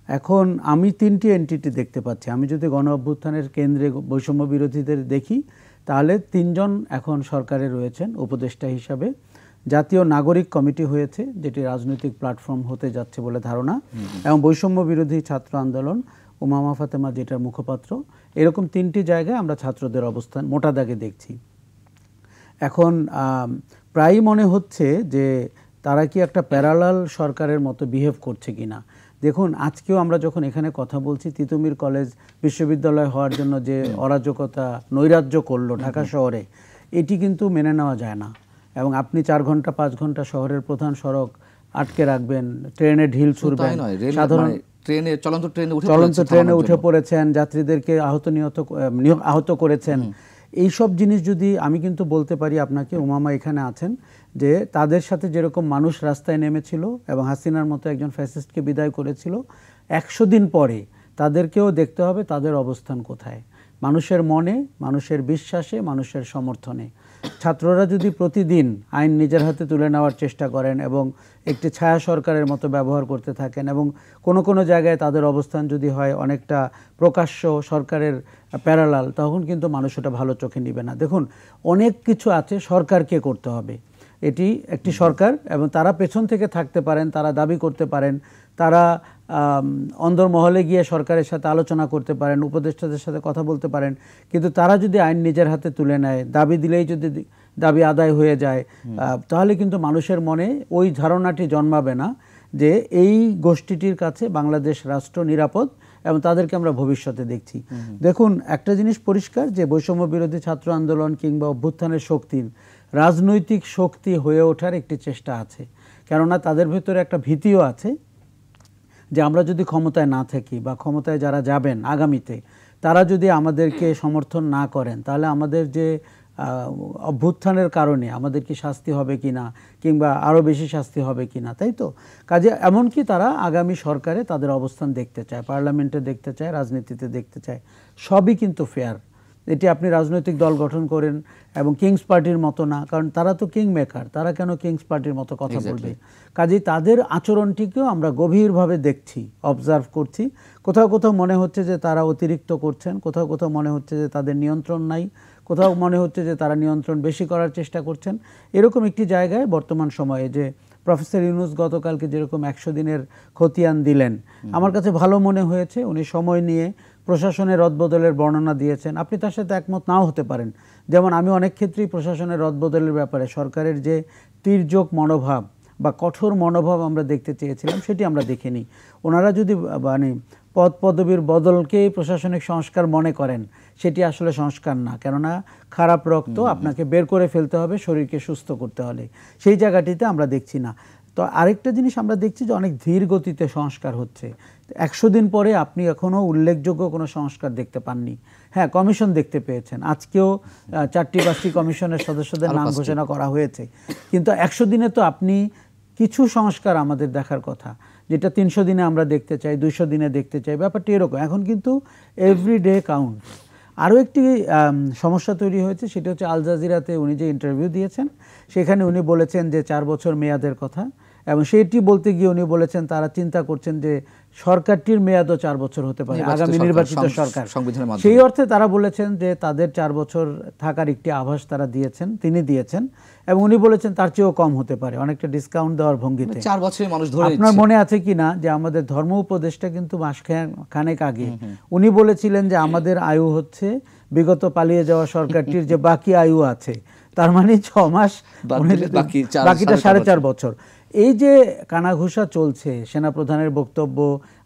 এখন আমি তিনটি এন্টিটি দেখতে পাচ্ছি। আমি যদি গণ অভ্যুত্থানের কেন্দ্রে বৈষম্য বিরোধীদের দেখি, তাহলে তিনজন এখন সরকারে রয়েছেন উপদেষ্টা হিসাবে। জাতীয় নাগরিক কমিটি হয়েছে, যেটি রাজনৈতিক প্ল্যাটফর্ম হতে যাচ্ছে বলে ধারণা, এবং বৈষম্য বিরোধী ছাত্র আন্দোলন, উমামা ফাতেমা যেটার মুখপাত্র, এরকম তিনটি জায়গায় আমরা ছাত্রদের অবস্থান মোটা দাগে দেখছি। এখন প্রায়ই মনে হচ্ছে যে তারা কি একটা প্যারালাল সরকারের মতো বিহেভ করছে কিনা। দেখুন, আজকেও আমরা যখন এখানে কথা বলছি, তিতুমির কলেজ বিশ্ববিদ্যালয় হওয়ার জন্য যে অরাজকতা নৈরাজ্য করলো ঢাকা শহরে, এটি কিন্তু মেনে নেওয়া যায় না। এবং আপনি 4 ঘন্টা 5 ঘন্টা শহরের প্রধান সড়ক আটকে রাখবেন, ট্রেনে ঢিল ছুড়বেন, সাধারণ চলন্ত ট্রেনে উঠে পড়েছেন, যাত্রীদেরকে আহত করেছেন। এইসব জিনিস যদি আমি কিন্তু বলতে পারি আপনাকে, উমামা এখানে আছেন, যে তাদের সাথে যেরকম মানুষ রাস্তায় নেমেছিল এবং হাসিনার মতো একজন ফ্যাসিস্টকে বিদায় করেছিল, 100 দিন পরে তাদেরকেও দেখতে হবে তাদের অবস্থান কোথায়, মানুষের মনে, মানুষের বিশ্বাসে, মানুষের সমর্থনে। ছাত্ররা যদি প্রতিদিন আইন নিজের হাতে তুলে নেওয়ার চেষ্টা করেন এবং একটি ছায়া সরকারের মতো ব্যবহার করতে থাকেন, এবং কোনো কোনো জায়গায় তাদের অবস্থান যদি হয় অনেকটা প্রকাশ্য সরকারের প্যারালাল, তখন কিন্তু মানুষ ওটা ভালো চোখে নেবে না। দেখুন, অনেক কিছু আছে সরকারকে করতে হবে। এটি একটি সরকার, এবং তারা পেছন থেকে থাকতে পারেন, তারা দাবি করতে পারেন, তারা অন্দরমহলে গিয়ে সরকারের সাথে আলোচনা করতে পারেন, উপদেষ্টাদের সাথে কথা বলতে পারেন, কিন্তু তারা যদি আইন নিজের হাতে তুলে নেয়, দাবি দিলেই যদি দাবি আদায় হয়ে যায়, তাহলে কিন্তু মানুষের মনে ওই ধারণাটি জন্মাবে না যে এই গোষ্ঠীটির কাছে বাংলাদেশ রাষ্ট্র নিরাপদ এবং তাদেরকে আমরা ভবিষ্যতে দেখছি। দেখুন, একটা জিনিস পরিষ্কার, যে বৈষম্য বিরোধী ছাত্র আন্দোলন কিংবা অভ্যুত্থানের শক্তির রাজনৈতিক শক্তি হয়ে ওঠার একটি চেষ্টা আছে। কেননা তাদের ভেতরে একটা ভীতিও আছে যে আমরা যদি ক্ষমতায় না থাকি, বা ক্ষমতায় যারা যাবেন আগামীতে, তারা যদি আমাদেরকে সমর্থন না করেন, তাহলে আমাদের যে অভ্যুত্থানের কারণে আমাদের কি শাস্তি হবে কিনা, কিংবা আরও বেশি শাস্তি হবে কিনা, তাই তো? কাজে এমনকি তারা আগামী সরকারে তাদের অবস্থান দেখতে চায়, পার্লামেন্টে দেখতে চায়, রাজনীতিতে দেখতে চায়। সবই কিন্তু ফেয়ার। এটি আপনি রাজনৈতিক দল গঠন করেন এবং কিংস পার্টির মতো না, কারণ তারা তো কিং মেকার, তারা কেন কিংস পার্টির মতো কথা বলবে? কাজেই তাদের আচরণটিকেও আমরা গভীরভাবে দেখছি, অবজার্ভ করছি। কোথাও কোথাও মনে হচ্ছে যে তারা অতিরিক্ত করছেন, কোথাও কোথাও মনে হচ্ছে যে তাদের নিয়ন্ত্রণ নাই, কোথাও মনে হচ্ছে যে তারা নিয়ন্ত্রণ বেশি করার চেষ্টা করছেন। এরকম একটি জায়গায় বর্তমান সময়ে যে প্রফেসর ইউনূস গতকালকে যেরকম 100 দিনের খতিয়ান দিলেন, আমার কাছে ভালো মনে হয়েছে। উনি সময় নিয়ে প্রশাসনের রদবদলের বর্ণনা দিয়েছেন। আপনি তার সাথে একমত নাও হতে পারেন। যেমন আমি অনেক ক্ষেত্রেই প্রশাসনের রদবদলের ব্যাপারে সরকারের যে তির্যক মনোভাব বা কঠোর মনোভাব আমরা দেখতে চেয়েছিলাম, সেটি আমরা দেখিনি। ওনারা যদি মানে পদ পদবীর বদলকে প্রশাসনিক সংস্কার মনে করেন, সেটি আসলে সংস্কার না। কেননা খারাপ রক্ত আপনাকে বের করে ফেলতে হবে শরীরকে সুস্থ করতে হলে, সেই জায়গাটিতে আমরা দেখছি না। তো আরেকটা জিনিস আমরা দেখছি যে অনেক ধীর গতিতে সংস্কার হচ্ছে। 100 দিন পরে আপনি এখনও উল্লেখযোগ্য কোনো সংস্কার দেখতে পাননি। হ্যাঁ, কমিশন দেখতে পেয়েছেন, আজকেও 4টি-5টি কমিশনের সদস্যদের নাম ঘোষণা করা হয়েছে, কিন্তু 100 দিনে তো আপনি কিছু সংস্কার আমাদের দেখার কথা, যেটা 300 দিনে আমরা দেখতে চাই, 200 দিনে দেখতে চাই। ব্যাপারটি এরকম। এখন কিন্তু এভরিডে কাউন্ট। আরও একটি সমস্যা তৈরি হয়েছে, সেটা হচ্ছে আল জাজিরাতে উনি যে ইন্টারভিউ দিয়েছেন, সেখানে উনি বলেছেন যে 4 বছর মেয়াদের কথা, এবং সেটি বলতে গিয়ে উনি বলেছেন তারা চিন্তা করছেন যে সরকারটির মেয়াদও 4 বছর হতে পারে, আগামী নির্বাচিত সরকার। সেই অর্থে তারা বলেছেন যে তাদের 4 বছর থাকার একটি আভাস তারা দিয়েছেন, তিনি দিয়েছেন, এবং উনি বলেছেন তার চেয়েও কম হতে পারে, অনেকটা ডিসকাউন্ট দেওয়ার ভঙ্গিতে। 4 বছরের মানুষ ধরে। আপনার মনে আছে কি না যে আমাদের ধর্ম উপদেষ্টা কিন্তু মাস খানেক আগে উনি বলেছিলেন যে আমাদের আয়ু হচ্ছে বিগত পালিয়ে যাওয়া সরকারটির যে বাকি আয়ু আছে, তার মানে 6 মাস, বাকিটা 4.5 বছর। এই যে কানাঘুষা চলছে, সেনাপ্রধানের বক্তব্য,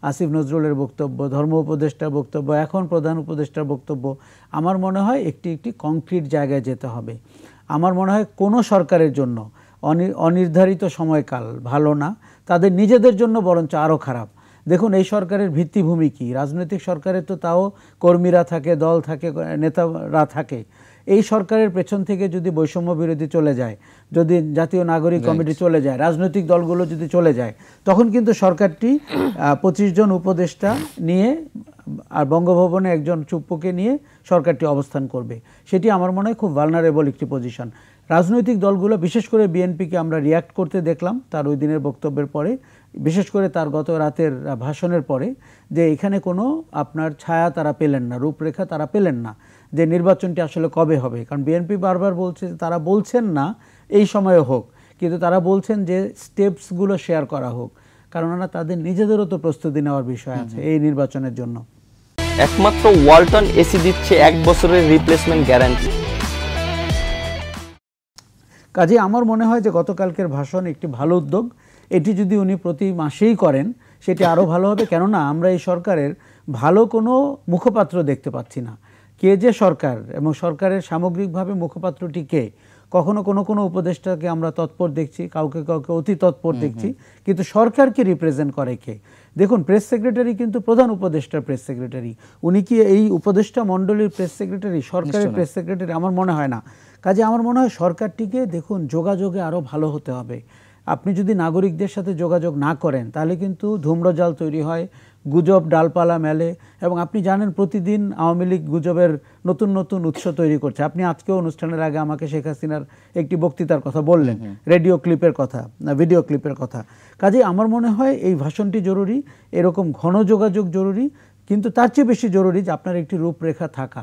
আসিফ নজরুলের বক্তব্য, ধর্ম উপদেষ্টার বক্তব্য, এখন প্রধান উপদেষ্টার বক্তব্য, আমার মনে হয় একটি কংক্রিট জায়গায় যেতে হবে। আমার মনে হয় কোনো সরকারের জন্য অনির্ধারিত সময়কাল ভালো না, তাদের নিজেদের জন্য বরঞ্চ আরও খারাপ। দেখুন, এই সরকারের ভিত্তিভূমি কি? রাজনৈতিক সরকারের তো তাও কর্মীরা থাকে, দল থাকে, নেতারা থাকে। এই সরকারের পেছন থেকে যদি বৈষম্য বিরোধী চলে যায়, যদি জাতীয় নাগরিক কমিটি চলে যায়, রাজনৈতিক দলগুলো যদি চলে যায়, তখন কিন্তু সরকারটি 25 জন উপদেষ্টা নিয়ে আর বঙ্গভবনে একজন চুপ্পুকে নিয়ে সরকারটি অবস্থান করবে। সেটি আমার মনে হয় খুব ভালনারেবল একটি পজিশন। রাজনৈতিক দলগুলো, বিশেষ করে বিএনপিকে আমরা রিয়াক্ট করতে দেখলাম তার ওই দিনের বক্তব্যের পরে, বিশেষ করে তার গত রাতের ভাষণের পরে, যে এখানে কোনো আপনার ছায়া তারা পেলেন না, রূপরেখা তারা পেলেন না যে নির্বাচনটি আসলে কবে হবে। কারণ বিএনপি বারবার বলছে, তারা বলছেন না এই সময়ে হোক, কিন্তু তারা বলছেন যে স্টেপসগুলো শেয়ার করা হোক, কারণ তাদের নিজেদেরও তো প্রস্তুতি নেওয়ার বিষয় আছে এই নির্বাচনের জন্য। একমাত্র ওয়ালটন এসি দিচ্ছে 1 বছরের রিপ্লেসমেন্ট গ্যারান্টি। কাজে আমার মনে হয় যে গতকালকের ভাষণ একটি ভালো উদ্যোগ। এটি যদি উনি প্রতি মাসেই করেন সেটি আরও ভালো হবে, কেননা আমরা এই সরকারের ভালো কোনো মুখপাত্র দেখতে পাচ্ছি না। কে যে সরকার এবং সরকারের সামগ্রিকভাবে মুখপাত্রটি কে? কখনো কোনো উপদেষ্টাকে আমরা তৎপর দেখছি, কাউকে কাউকে অতি তৎপর দেখছি, কিন্তু সরকারকে রিপ্রেজেন্ট করে কে? দেখুন, প্রেস সেক্রেটারি কিন্তু প্রধান উপদেষ্টার প্রেস সেক্রেটারি। উনি কি এই উপদেষ্টা মণ্ডলীর প্রেস সেক্রেটারি, সরকারের প্রেস সেক্রেটারি? আমার মনে হয় না। কাজে আমার মনে হয় সরকারটিকে দেখুন যোগাযোগে আরও ভালো হতে হবে। আপনি যদি নাগরিকদের সাথে যোগাযোগ না করেন তাহলে কিন্তু ধূম্রজাল তৈরি হয়, গুজব ডালপালা মেলে, এবং আপনি জানেন প্রতিদিন আওয়ামী লীগ গুজবের নতুন নতুন উৎস তৈরি করছে। আপনি আজকেও অনুষ্ঠানের আগে আমাকে শেখ হাসিনার একটি বক্তৃতার কথা বললেন, রেডিও ক্লিপের কথা, ভিডিও ক্লিপের কথা। কাজেই আমার মনে হয় এই ভাষণটি জরুরি, এরকম ঘন যোগাযোগ জরুরি, কিন্তু তার চেয়ে বেশি জরুরি যে আপনার একটি রূপরেখা থাকা।